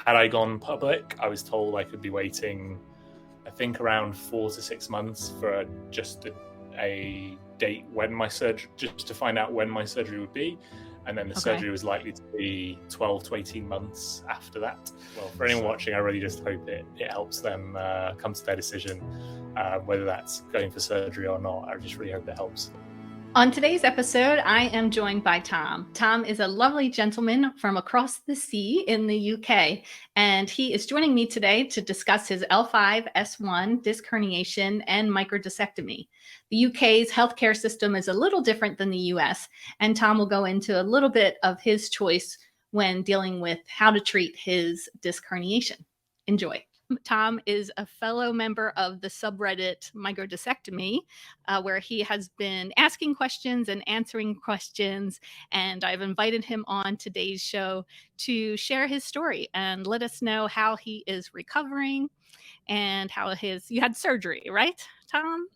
Had I gone public, I was told I could be waiting, I think, around 4 to 6 months for just a date when my surgery, just to find out when my surgery would be. And then the surgery was likely to be 12 to 18 months after that. Well, for anyone watching, I really just hope it helps them come to their decision, whether that's going for surgery or not. I just really hope it helps. On today's episode, I am joined by Tom. Tom is a lovely gentleman from across the sea in the UK, and he is joining me today to discuss his L5-S1 disc herniation and microdiscectomy. The UK's healthcare system is a little different than the US, and Tom will go into a little bit of his choice when dealing with how to treat his disc herniation. Enjoy. Tom is a fellow member of the subreddit microdiscectomy, where he has been asking questions and answering questions. And I've invited him on today's show to share his story and let us know how he is recovering and how you had surgery, right, Tom?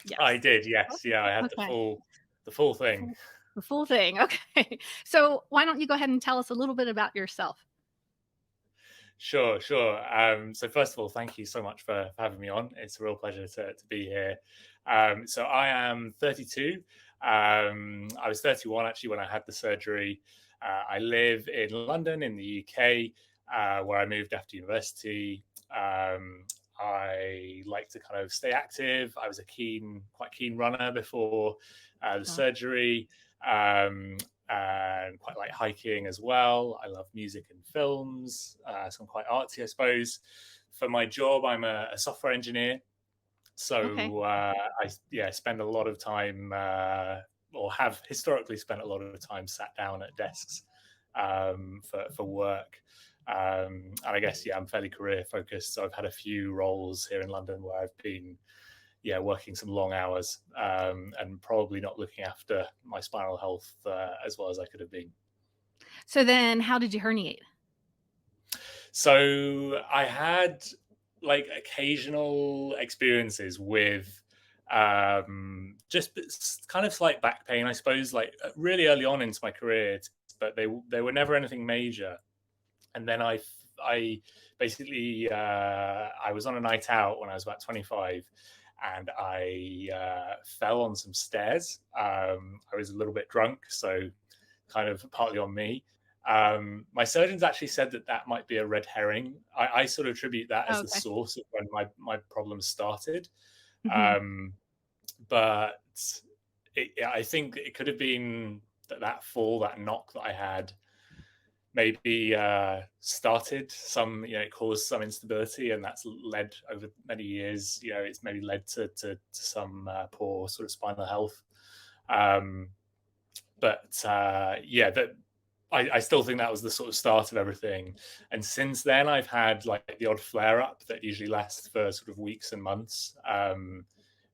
Yes. I did, yes. Yeah, I had the full thing. The full thing. Okay. So why don't you go ahead and tell us a little bit about yourself? Sure. So first of all, thank you so much for having me on. It's a real pleasure to be here. So I am 32. I was 31 actually when I had the surgery. I live in London in the UK, where I moved after university. I like to kind of stay active. I was quite keen runner before the surgery. And quite like hiking as well. I love music and films, so I'm quite artsy, I suppose. For my job, I'm a software engineer, so I spend a lot of time, or have historically spent a lot of time sat down at desks for work. And I guess I'm fairly career focused, so I've had a few roles here in London where I've been working some long hours, and probably not looking after my spinal health as well as I could have been. So then how did you herniate? So I had like occasional experiences with just kind of slight back pain, I suppose, like really early on into my career, but they were never anything major. And then I basically, I was on a night out when I was about 25, and I fell on some stairs. I was a little bit drunk, so kind of partly on me. My surgeons actually said that might be a red herring. I sort of attribute that as the source of when my problems started. But I think it could have been that fall, that knock that I had, maybe started some, it caused some instability, and that's led over many years, it's maybe led to some poor sort of spinal health. I still think that was the sort of start of everything. And since then, I've had like the odd flare up that usually lasts for sort of weeks and months.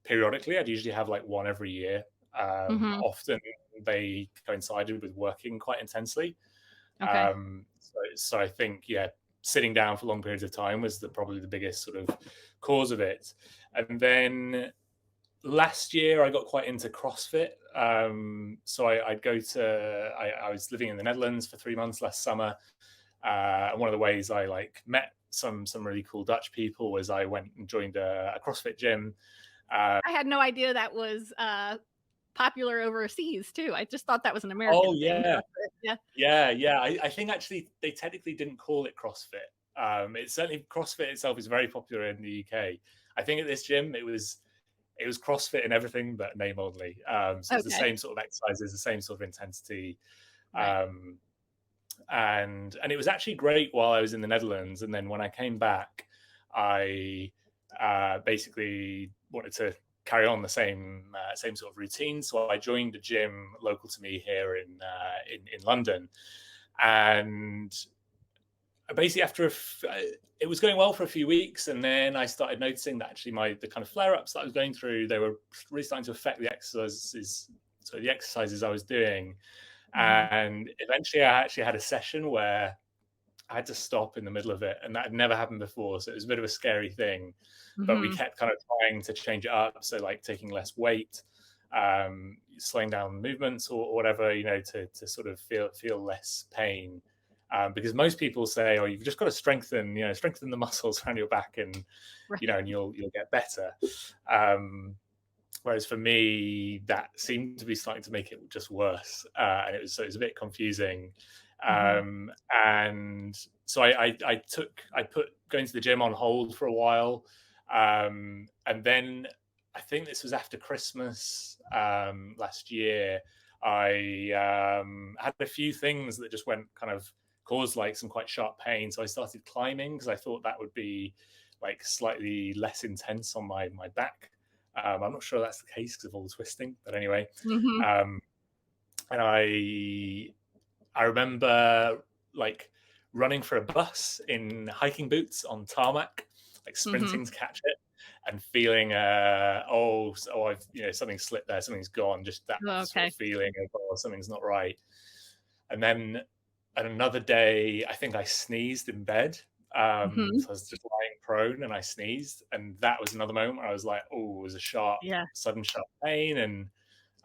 Periodically, I'd usually have like one every year. Often they coincided with working quite intensely. So I think, sitting down for long periods of time was probably the biggest sort of cause of it. And then last year I got quite into CrossFit. So I was living in the Netherlands for 3 months last summer. And one of the ways I met some really cool Dutch people was I went and joined a CrossFit gym. I had no idea that was popular overseas too. I just thought that was an American thing. I think actually they technically didn't call it CrossFit. It's certainly, CrossFit itself is very popular in the UK. I think at this gym it was CrossFit and everything but name only. So it's the same sort of exercises, the same sort of intensity. And it was actually great while I was in the Netherlands, and then when I came back, I basically wanted to carry on the same sort of routine. So I joined a gym local to me here in London, and basically after it was going well for a few weeks, and then I started noticing that actually the kind of flare-ups that I was going through, they were really starting to affect the exercises. So the exercises I was doing, and eventually I actually had a session where I had to stop in the middle of it, and that had never happened before. So it was a bit of a scary thing, but we kept kind of trying to change it up. So like taking less weight, slowing down movements or whatever, to sort of feel less pain. because most people say, "Oh, you've just got to strengthen the muscles around your back, and Right. and you'll get better." Whereas for me, that seemed to be starting to make it just worse, and it was a bit confusing. And so I put going to the gym on hold for a while, and then I think this was after Christmas last year. I had a few things that just went kind of caused like some quite sharp pain, so I started climbing because I thought that would be like slightly less intense on my back. I'm not sure that's the case because of all the twisting, but anyway. And I remember like running for a bus in hiking boots on tarmac, like sprinting to catch it, and feeling I've something slipped there, something's gone, just that sort of feeling of something's not right. And then another day, I think I sneezed in bed. So I was just lying prone and I sneezed, and that was another moment where I was like, oh, it was a sudden sharp pain. And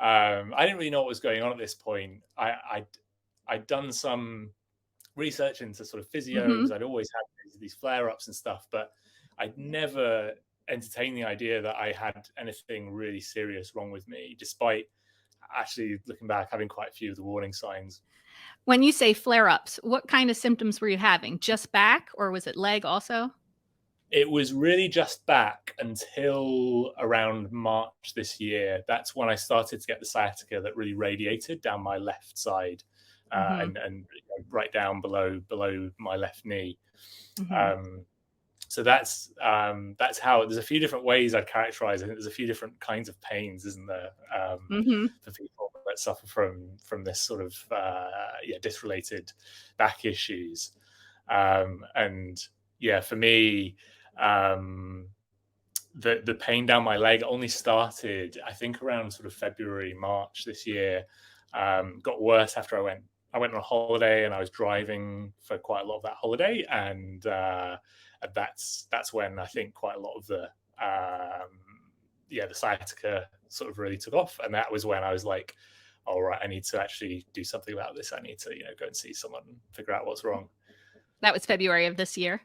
I didn't really know what was going on at this point. I'd done some research into sort of physio because I'd always had these flare-ups and stuff, but I'd never entertained the idea that I had anything really serious wrong with me, despite actually looking back having quite a few of the warning signs. When you say flare-ups, what kind of symptoms were you having? Just back, or was it leg also? It was really just back until around March this year. That's when I started to get the sciatica that really radiated down my left side, and right down below my left knee. So that's how. There's a few different ways I'd characterize it. There's a few different kinds of pains, isn't there, for people that suffer from this sort of disc-related back issues. And yeah, for me, the pain down my leg only started, I think, around sort of February, March this year. Got worse after I went on a holiday, and I was driving for quite a lot of that holiday, and that's when I think quite a lot of the sciatica sort of really took off, and that was when I was like, all right, I need to actually do something about this. I need to go and see someone and figure out what's wrong. That was February of this year.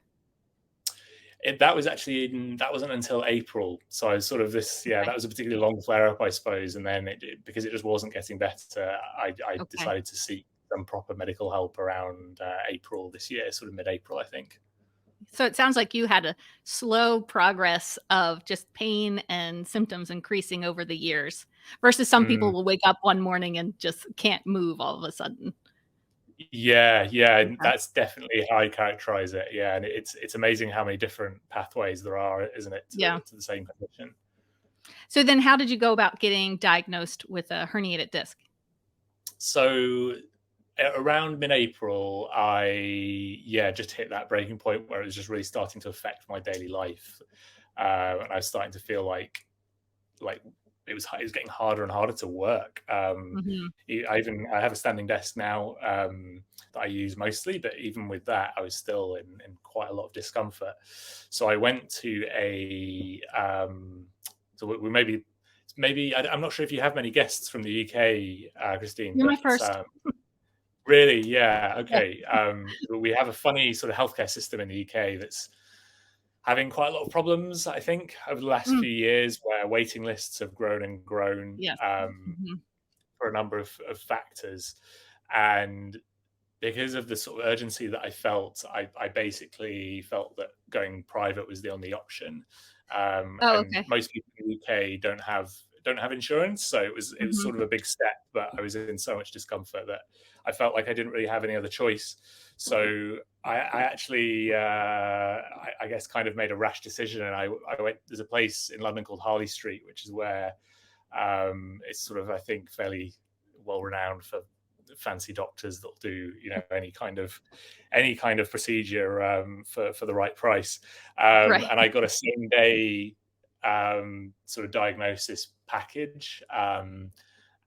That wasn't until April. So I was sort of that was a particularly long flare up, I suppose. And then because it just wasn't getting better, I decided to seek some proper medical help around April this year, sort of mid-April, I think. So it sounds like you had a slow progress of just pain and symptoms increasing over the years versus some people will wake up one morning and just can't move all of a sudden. Yeah, that's definitely how I characterize it. Yeah, and it's amazing how many different pathways there are, isn't it, to the same condition. So then how did you go about getting diagnosed with a herniated disc? So around mid-April, I just hit that breaking point where it was just really starting to affect my daily life, and I was starting to feel like it was getting harder and harder to work. I have a standing desk now that I use mostly, but even with that, I was still in quite a lot of discomfort. So I went to I'm not sure if you have many guests from the UK, Christine. You're my first. Really? Yeah. Okay. We have a funny sort of healthcare system in the UK that's having quite a lot of problems, I think, over the last few years, where waiting lists have grown and grown for a number of factors. And because of the sort of urgency that I felt, I basically felt that going private was the only option. And most people in the UK don't have insurance, so it was sort of a big step, but I was in so much discomfort that I felt like I didn't really have any other choice. So I actually I guess kind of made a rash decision, and I went. There's a place in London called Harley Street, which is where it's sort of, I think, fairly well renowned for fancy doctors that'll do any kind of procedure for the right price. And I got a same day sort of diagnosis package, and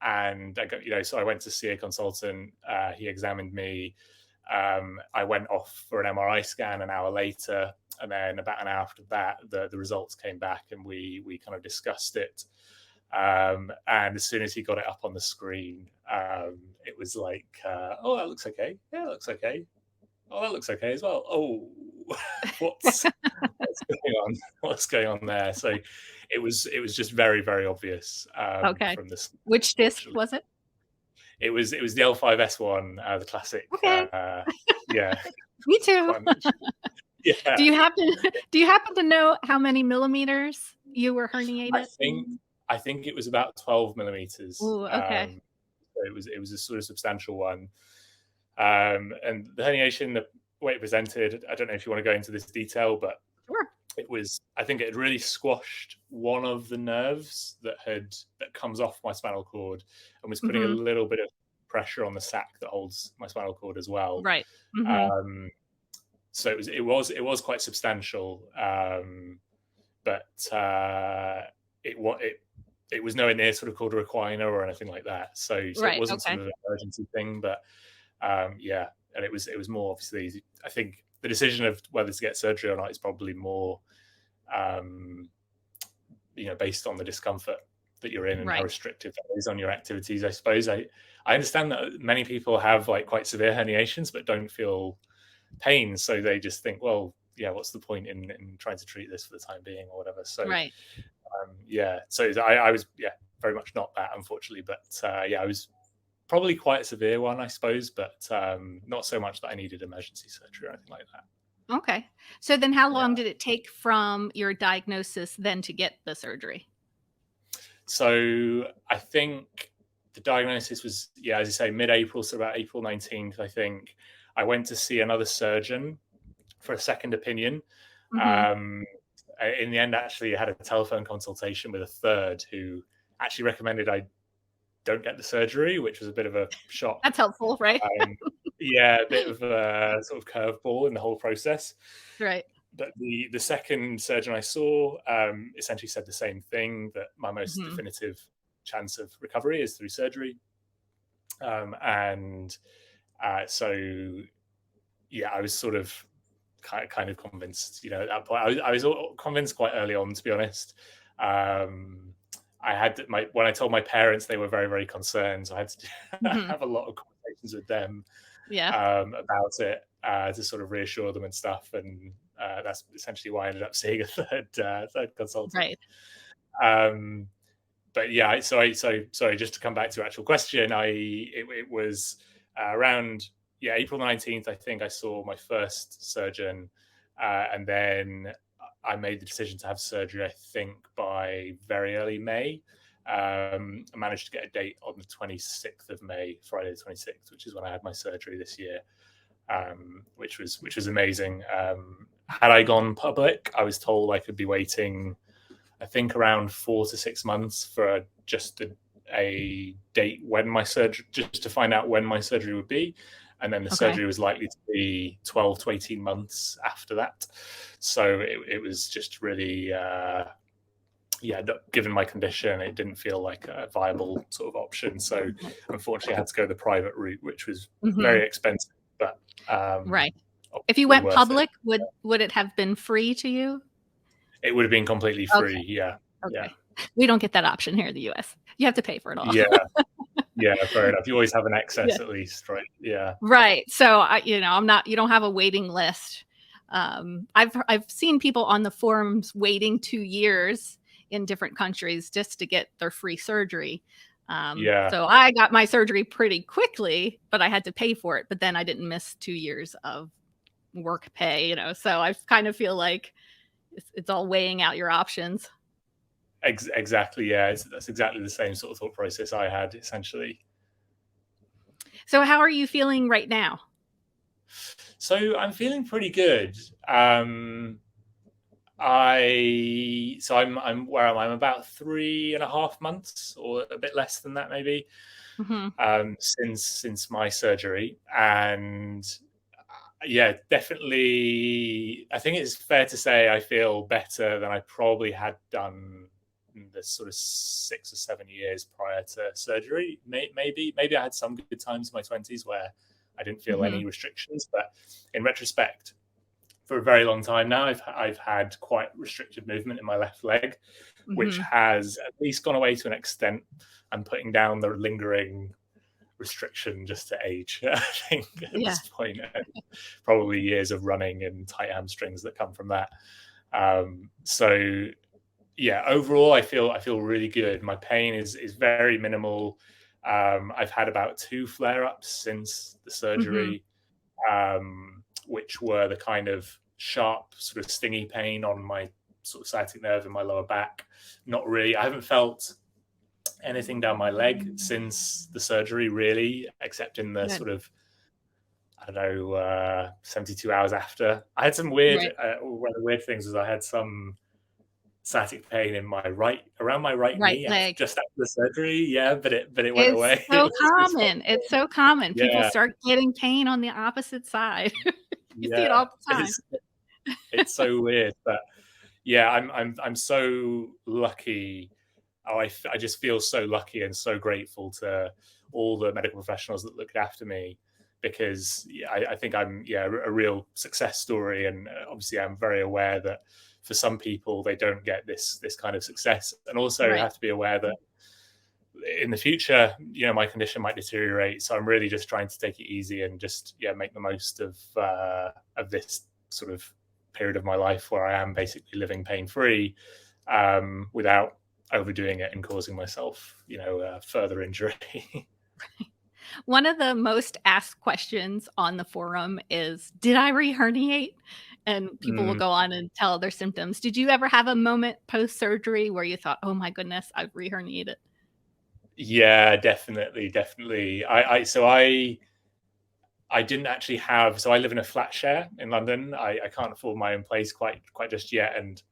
I got so I went to see a consultant. He examined me. I went off for an MRI scan an hour later, and then about an hour after that, the results came back, and we kind of discussed it. And as soon as he got it up on the screen, it was like, oh, that looks okay. Yeah, it looks okay. oh, that looks okay as well. Oh, what's going on? What's going on there? So it was just very, very obvious Okay. from this. Which disc was it? It was the L5S1, the classic. Okay. Yeah, Me too. one. Yeah. Do you happen to know how many millimeters you were herniated? I think it was about 12 millimeters. Ooh, okay. So it was a sort of substantial one. And the herniation, the way it presented, I don't know if you want to go into this detail, but Sure. I think it had really squashed one of the nerves that comes off my spinal cord and was putting a little bit of pressure on the sac that holds my spinal cord as well. Right. So it was quite substantial, but it was nowhere near sort of called a requiner or anything like that. So it wasn't sort of an emergency thing, but yeah, and it was more obviously. I think the decision of whether to get surgery or not is probably more, based on the discomfort that you're in and how restrictive that is on your activities. I suppose I understand that many people have like quite severe herniations but don't feel pain, so they just think, well, yeah, what's the point in trying to treat this for the time being or whatever. So yeah, so I was very much not that, unfortunately, but I was probably quite a severe one, I suppose, but not so much that I needed emergency surgery or anything like that. Okay. So then how long did it take from your diagnosis then to get the surgery? So I think the diagnosis was, as you say, mid-April, so about April 19th, I think. I went to see another surgeon for a second opinion. In the end, actually, I had a telephone consultation with a third who actually recommended I don't get the surgery, which was a bit of a shock. That's helpful, right? A bit of a sort of curveball in the whole process. Right. But the second surgeon I saw essentially said the same thing, that my most definitive chance of recovery is through surgery. So I was sort of kind of convinced, at that point. I was convinced quite early on, to be honest. I had when I told my parents, they were very, very concerned. So I had to have a lot of conversations with them about it to sort of reassure them and stuff. And that's essentially why I ended up seeing a third consultant. Right. But yeah, sorry, just to come back to your actual question, it was around April 19th, I think I saw my first surgeon, and then I made the decision to have surgery, I think, by very early May. I managed to get a date on the 26th of May, Friday the 26th, which is when I had my surgery this year, which was amazing. Had I gone public, I was told I could be waiting, I think, around 4 to 6 months for just a date when my surgery, just to find out when my surgery would be. And then the surgery was likely to be 12 to 18 months after that. So it was just really, given my condition, it didn't feel like a viable sort of option. So unfortunately, I had to go the private route, which was very expensive. But right. If you went public, would it have been free to you? It would have been completely free. Okay. We don't get that option here in the US. You have to pay for it all. Yeah, fair enough. You always have an excess at least, right? Yeah. Right. So you don't have a waiting list. I've seen people on the forums waiting 2 years in different countries just to get their free surgery. So I got my surgery pretty quickly, but I had to pay for it. But then I didn't miss 2 years of work pay, So I kind of feel like it's all weighing out your options. Exactly. Yeah, that's exactly the same sort of thought process I had, essentially. So how are you feeling right now? So I'm feeling pretty good. I'm where am I? I'm about 3.5 months, or a bit less than that, maybe, since my surgery. And definitely, I think it's fair to say I feel better than I probably had done in the sort of 6 or 7 years prior to surgery. Maybe I had some good times in my 20s where I didn't feel any restrictions, but in retrospect, for a very long time now, I've had quite restricted movement in my left leg, which has at least gone away to an extent. I'm putting down the lingering restriction just to age. I think at Yeah. this point, probably years of running and tight hamstrings that come from that. So yeah, overall, I feel really good. My pain is very minimal. I've had about 2 flare-ups since the surgery, which were the kind of sharp, sort of stingy pain on my sort of sciatic nerve in my lower back. Not really. I haven't felt anything down my leg since the surgery, really, except in the Good. sort of, I don't know, 72 hours after. I had some weird, one of the weird things was I had some sciatic pain in my around my right knee leg. just after the surgery. Yeah, but it went It's away. so common. It's so common. People Yeah, start getting pain on the opposite side. You see it yeah. all the time. It's so weird, but yeah, I'm so lucky. I just feel so lucky and so grateful to all the medical professionals that looked after me, because I think I'm a real success story, and obviously I'm very aware that for some people they don't get this kind of success, and also have to be aware that in the future, my condition might deteriorate. So I'm really just trying to take it easy and just make the most of this sort of period of my life where I am basically living pain-free, without overdoing it and causing myself, further injury. One of the most asked questions on the forum is, did I reherniate? And people will go on and tell their symptoms. Did you ever have a moment post-surgery where you thought, oh my goodness, I've reherniated? Yeah, definitely. I didn't actually have, so I live in a flat share in London. I can't afford my own place quite just yet. And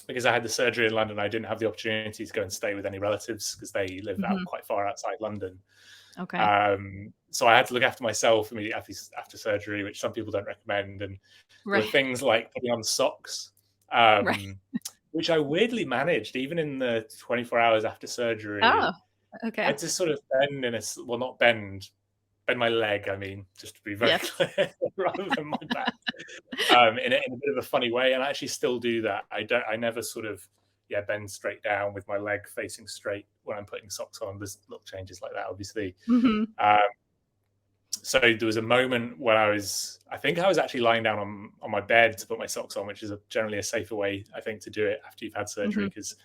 because I had the surgery in London, I didn't have the opportunity to go and stay with any relatives because they live out quite far outside London. Okay. So I had to look after myself immediately after surgery, which some people don't recommend. And there were things like putting on socks, which I weirdly managed even in the 24 hours after surgery. Oh, okay. I had to sort of not bend my leg, I mean, just to be very clear, rather than my back, in a bit of a funny way. And I actually still do that. I never sort of bend straight down with my leg facing straight when I'm putting socks on. There's little changes like that, obviously. So there was a moment when I think I was actually lying down on my bed to put my socks on, which is generally a safer way, I think, to do it after you've had surgery, because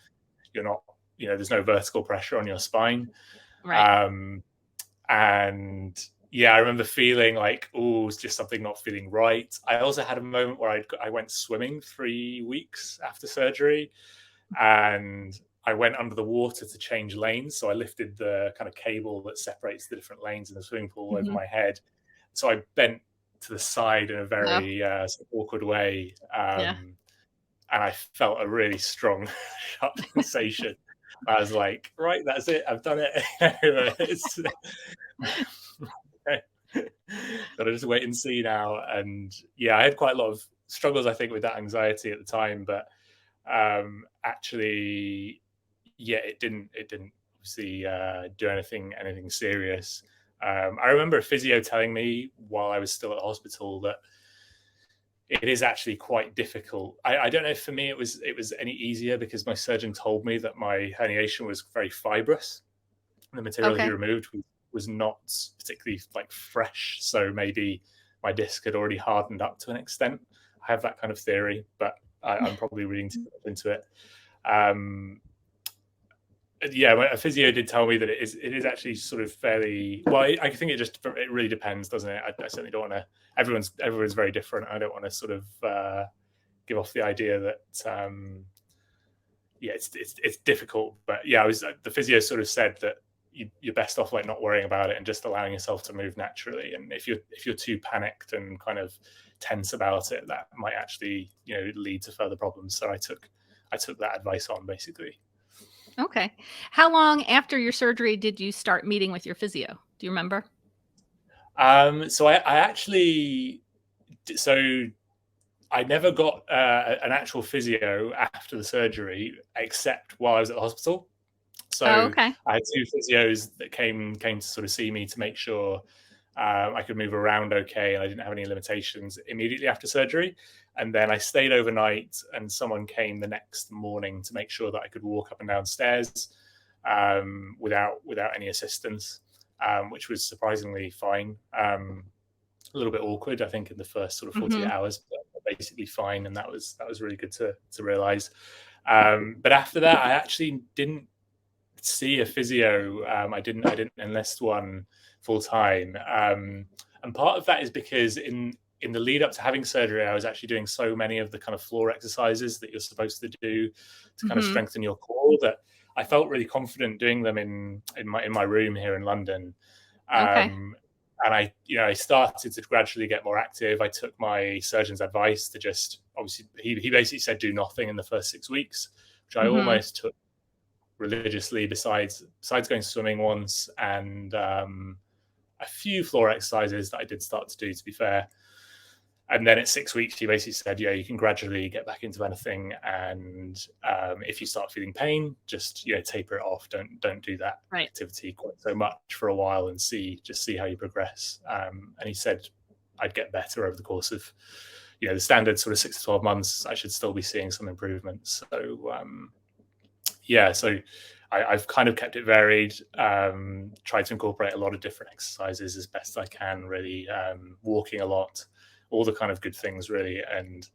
you're not, there's no vertical pressure on your spine. And I remember feeling like, it's just something not feeling right. I also had a moment where I went swimming 3 weeks after surgery, and I went under the water to change lanes. So I lifted the kind of cable that separates the different lanes in the swimming pool over my head. So I bent to the side in a very awkward way. And I felt a really strong, sharp sensation. I was like, right, that's it. I've done it. Gotta just wait and see now. And I had quite a lot of struggles, I think, with that anxiety at the time. But actually, it didn't obviously do anything serious. I remember a physio telling me while I was still at the hospital that it is actually quite difficult. I don't know if for me it was any easier because my surgeon told me that my herniation was very fibrous. The material he removed was not particularly fresh, so maybe my disc had already hardened up to an extent. I have that kind of theory, but I'm probably reading too much into it. A physio did tell me that it is actually sort of fairly well. I think it really depends, doesn't it? I certainly don't want to. Everyone's very different. I don't want to sort of give off the idea that it's difficult. But the physio sort of said that you're best off not worrying about it and just allowing yourself to move naturally. And if you're too panicked and kind of tense about it, that might actually lead to further problems. So I took that advice on, basically. Okay. How long after your surgery did you start meeting with your physio? Do you remember? So I never got an actual physio after the surgery, except while I was at the hospital. So I had 2 physios that came to sort of see me to make sure I could move around okay and I didn't have any limitations immediately after surgery. And then I stayed overnight, and someone came the next morning to make sure that I could walk up and down stairs without any assistance. which was surprisingly fine. A little bit awkward, I think, in the first sort of 48 hours, but basically fine, and that was really good to realize. But after that, I actually didn't see a physio. I didn't enlist one full time, and part of that is because in the lead up to having surgery, I was actually doing so many of the kind of floor exercises that you're supposed to do to kind of strengthen your core that I felt really confident doing them in my room here in London. And I started to gradually get more active. I took my surgeon's advice to just, obviously, he basically said do nothing in the first 6 weeks, which I almost took religiously, besides going swimming once and a few floor exercises that I did start to do, to be fair. And then at 6 weeks, he basically said, yeah, you can gradually get back into anything. And if you start feeling pain, just taper it off. Don't do that activity quite so much for a while and see how you progress. And he said I'd get better over the course of the standard sort of 6 to 12 months. I should still be seeing some improvements. So so I've kind of kept it varied, tried to incorporate a lot of different exercises as best I can, really, walking a lot, all the kind of good things, really. And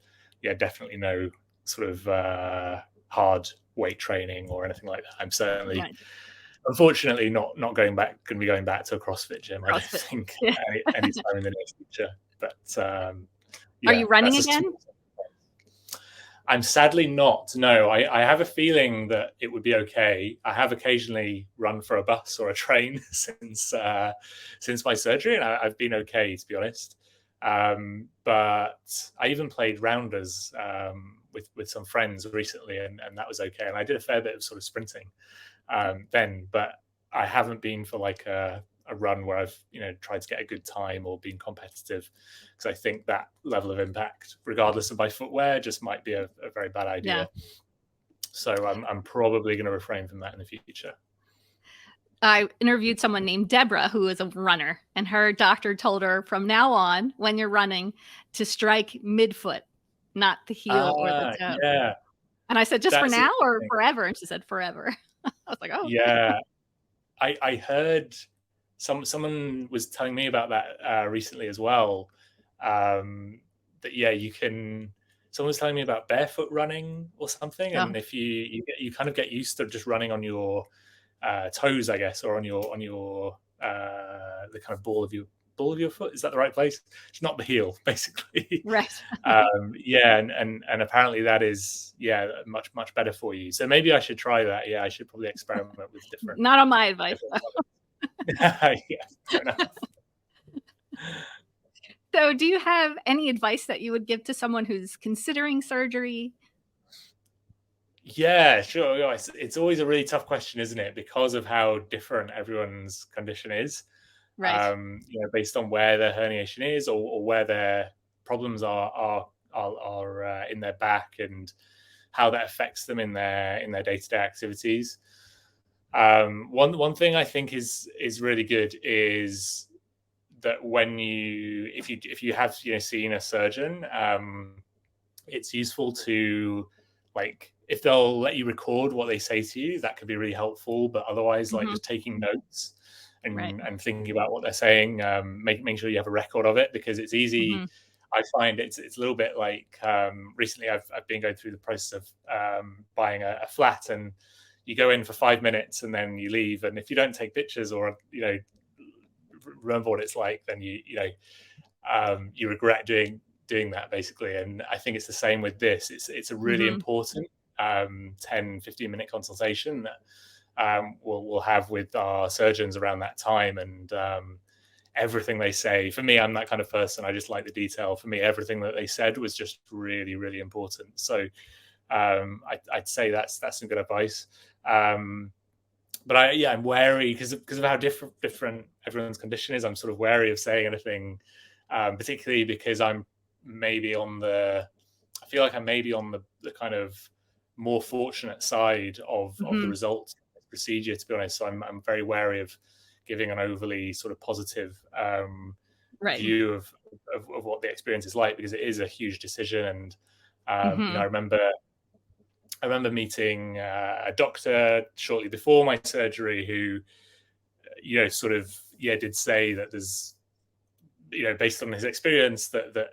definitely no sort of hard weight training or anything like that. I'm certainly, unfortunately, not going to be going back to a CrossFit gym. I don't think anytime in the near future. But are you running again? I'm sadly not. No, I have a feeling that it would be okay. I have occasionally run for a bus or a train since my surgery, and I've been okay, to be honest. But I even played rounders with some friends recently, and that was okay. And I did a fair bit of sort of sprinting then, but I haven't been for like a run where I've tried to get a good time or been competitive, because I think that level of impact, regardless of my footwear, just might be a very bad idea. So I'm probably going to refrain from that in the future. I interviewed someone named Deborah, who is a runner, and her doctor told her from now on, when you're running, to strike midfoot, not the heel or the toe. Yeah. And I said, just for now or forever? And she said, forever. I was like, oh. Yeah. I heard someone was telling me about that recently as well. That you can. Someone was telling me about barefoot running or something, and if you kind of get used to just running on your toes, I guess, or on your the kind of ball of your foot. Is that the right place? It's not the heel, basically. Right. And apparently that is much better for you. So maybe I should try that. Yeah, I should probably experiment with different. Not on my advice. Yeah, fair enough. So do you have any advice that you would give to someone who's considering surgery? Yeah, sure. It's always a really tough question, isn't it? Because of how different everyone's condition is. Right. Based on where their herniation is or where their problems are in their back, and how that affects them in their day-to-day activities. One thing I think is really good is that if you have seen a surgeon, it's useful to, like, if they'll let you record what they say to you, that could be really helpful. But otherwise, like, just taking notes and thinking about what they're saying, making sure you have a record of it, because it's easy. I find it's a little bit like, recently I've been going through the process of buying a flat, and you go in for 5 minutes and then you leave, and if you don't take pictures or remember what it's like, then you regret doing that, basically. And I think it's the same with this. It's a really important 10-15 minute consultation that we'll have with our surgeons around that time. And everything they say, for me, I'm that kind of person. I just like the detail. For me, everything that they said was just really, really important. So I'd say that's some good advice. But I'm wary because of how different everyone's condition is. I'm sort of wary of saying anything, particularly because I feel like I'm maybe on the kind of more fortunate side of the results of the procedure, to be honest. So I'm very wary of giving an overly sort of positive view of what the experience is like, because it is a huge decision. And I remember meeting a doctor shortly before my surgery who, sort of did say that there's, based on his experience, that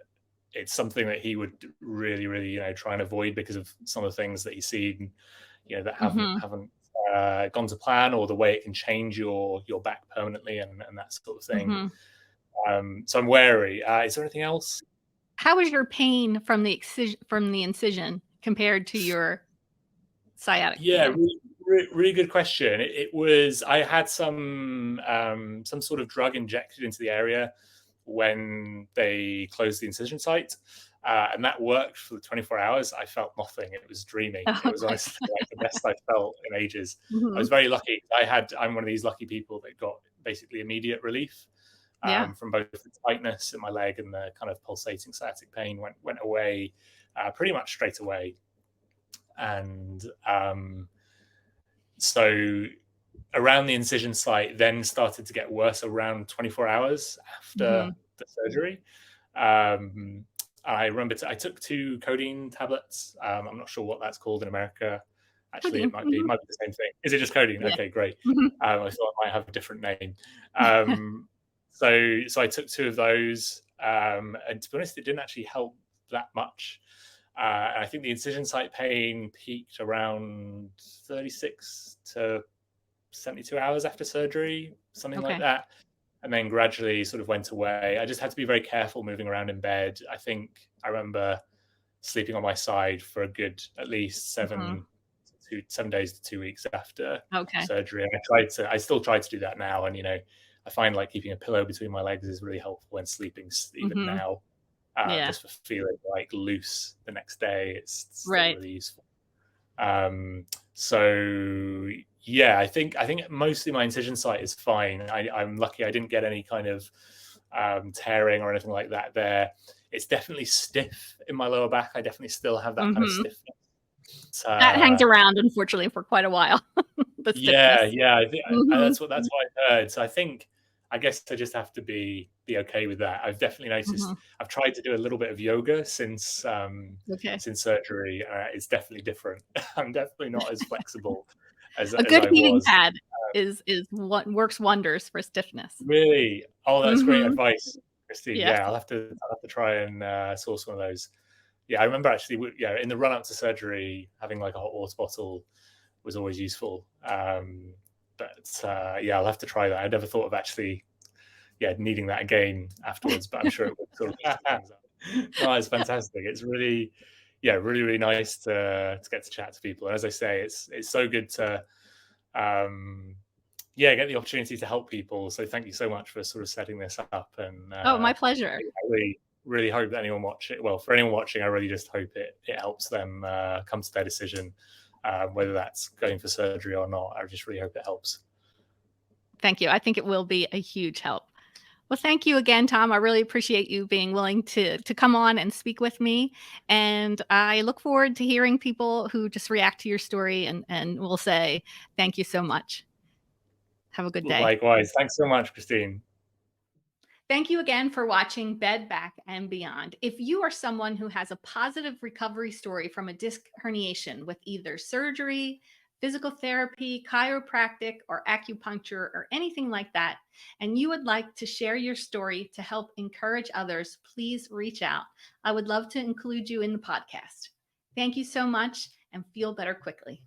it's something that he would really, really, try and avoid because of some of the things that he's seen, that haven't gone to plan, or the way it can change your back permanently and that sort of thing. So I'm wary. Is there anything else? How was your pain from the incision compared to your sciatic pain? Really good question. It was, I had some sort of drug injected into the area when they closed the incision site, and that worked for the 24 hours. I felt nothing. It was dreaming. It was honestly like the best I felt in ages. I was very lucky. I'm one of these lucky people that got basically immediate relief from both the tightness in my leg and the kind of pulsating sciatic pain went away pretty much straight away. And so around the incision site then started to get worse around 24 hours after the surgery. I remember I took 2 codeine tablets. I'm not sure what that's called in America. Actually, it might be the same thing. Is it just codeine? Yeah. Okay, great. I thought it might have a different name. So I took 2 of those, and to be honest, it didn't actually help that much. And I think the incision site pain peaked around 36 to 72 hours after surgery, something like that. And then gradually sort of went away. I just had to be very careful moving around in bed. I think I remember sleeping on my side for a good, at least 7 days to 2 weeks after surgery. And I still try to do that now. And, I find like keeping a pillow between my legs is really helpful when sleeping, even now. Just for feeling like loose the next day, it's still really useful. So yeah, I think mostly my incision site is fine. I'm lucky I didn't get any kind of tearing or anything like that there. It's definitely stiff in my lower back. I definitely still have that kind of stiffness. That hangs around, unfortunately, for quite a while. Yeah. I think that's what I heard. So I guess I just have to be okay with that. I've definitely noticed. I've tried to do a little bit of yoga since surgery. It's definitely different. I'm definitely not as flexible as a good heating was. pad is what works wonders for stiffness. Really? Oh, that's great advice, Christine. Yeah, I'll have to try and source one of those. Yeah, I remember actually. In the run up to surgery, having like a hot water bottle was always useful. But I'll have to try that. I never thought of actually, needing that again afterwards. But I'm sure it would sort of hands up. No, it's fantastic. It's really, really, really nice to get to chat to people. And as I say, it's so good to, get the opportunity to help people. So thank you so much for sort of setting this up. And my pleasure. I really, really hope that anyone watching, for anyone watching, I really just hope it helps them come to their decision. Whether that's going for surgery or not, I just really hope it helps. Thank you. I think it will be a huge help. Well, thank you again, Tom. I really appreciate you being willing to come on and speak with me. And I look forward to hearing people who just react to your story and will say, thank you so much. Have a good day. Likewise. Thanks so much, Christine. Thank you again for watching Bed, Back, and Beyond. If you are someone who has a positive recovery story from a disc herniation with either surgery, physical therapy, chiropractic, or acupuncture, or anything like that, and you would like to share your story to help encourage others, please reach out. I would love to include you in the podcast. Thank you so much, and feel better quickly.